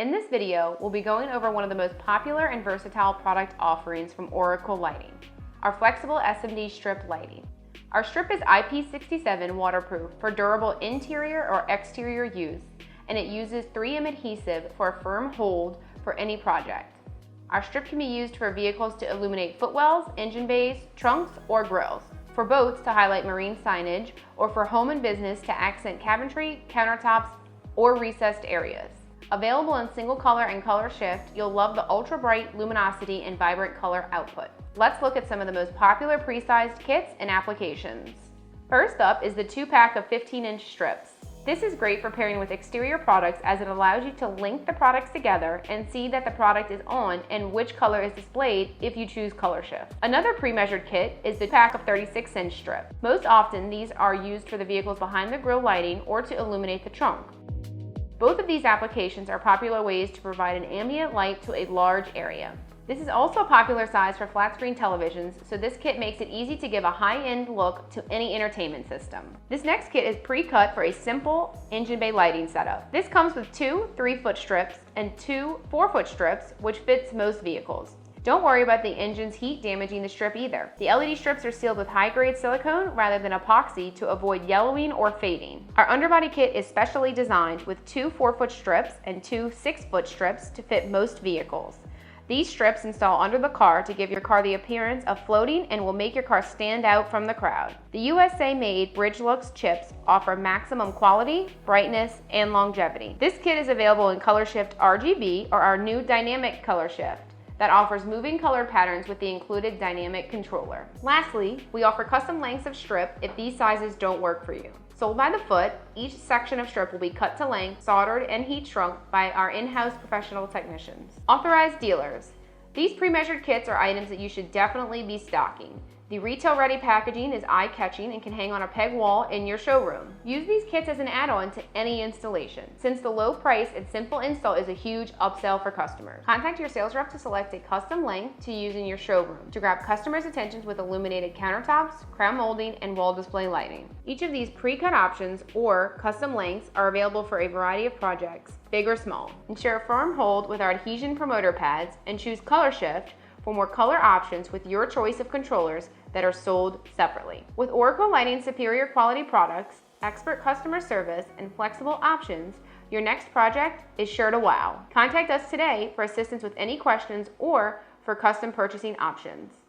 In this video, we'll be going over one of the most popular and versatile product offerings from Oracle Lighting, our flexible SMD strip lighting. Our strip is IP67 waterproof for durable interior or exterior use, and it uses 3M adhesive for a firm hold for any project. Our strip can be used for vehicles to illuminate footwells, engine bays, trunks, or grills, for boats to highlight marine signage, or for home and business to accent cabinetry, countertops, or recessed areas. Available in single color and ColorSHIFT, you'll love the ultra bright luminosity and vibrant color output. Let's look at some of the most popular pre-sized kits and applications. First up is the 2-pack of 15-inch strips. This is great for pairing with exterior products as it allows you to link the products together and see that the product is on and which color is displayed if you choose ColorSHIFT. Another pre-measured kit is the pack of 36-inch strips. Most often these are used for the vehicles behind the grille lighting or to illuminate the trunk. Both of these applications are popular ways to provide an ambient light to a large area. This is also a popular size for flat screen televisions, so this kit makes it easy to give a high-end look to any entertainment system. This next kit is pre-cut for a simple engine bay lighting setup. This comes with 2 3-foot strips and 2 4-foot strips, which fits most vehicles. Don't worry about the engine's heat damaging the strip either. The LED strips are sealed with high-grade silicone rather than epoxy to avoid yellowing or fading. Our underbody kit is specially designed with 2 4-foot strips and 2 6-foot strips to fit most vehicles. These strips install under the car to give your car the appearance of floating and will make your car stand out from the crowd. The USA-made BridgeLux chips offer maximum quality, brightness, and longevity. This kit is available in ColorSHIFT RGB or our new dynamic ColorSHIFT that offers moving color patterns with the included dynamic controller. Lastly, we offer custom lengths of strip if these sizes don't work for you. Sold by the foot, each section of strip will be cut to length, soldered, and heat shrunk by our in-house professional technicians. Authorized dealers. These pre-measured kits are items that you should definitely be stocking. The retail-ready packaging is eye-catching and can hang on a peg wall in your showroom. Use these kits as an add-on to any installation. Since the low price and simple install is a huge upsell for customers. Contact your sales rep to select a custom length to use in your showroom to grab customers' attention with illuminated countertops, crown molding, and wall display lighting. Each of these pre-cut options or custom lengths are available for a variety of projects, big or small. Ensure a firm hold with our adhesion promoter pads and choose ColorSHIFT for more color options with your choice of controllers that are sold separately. With Oracle Lighting's superior quality products, expert customer service, and flexible options, your next project is sure to wow. Contact us today for assistance with any questions or for custom purchasing options.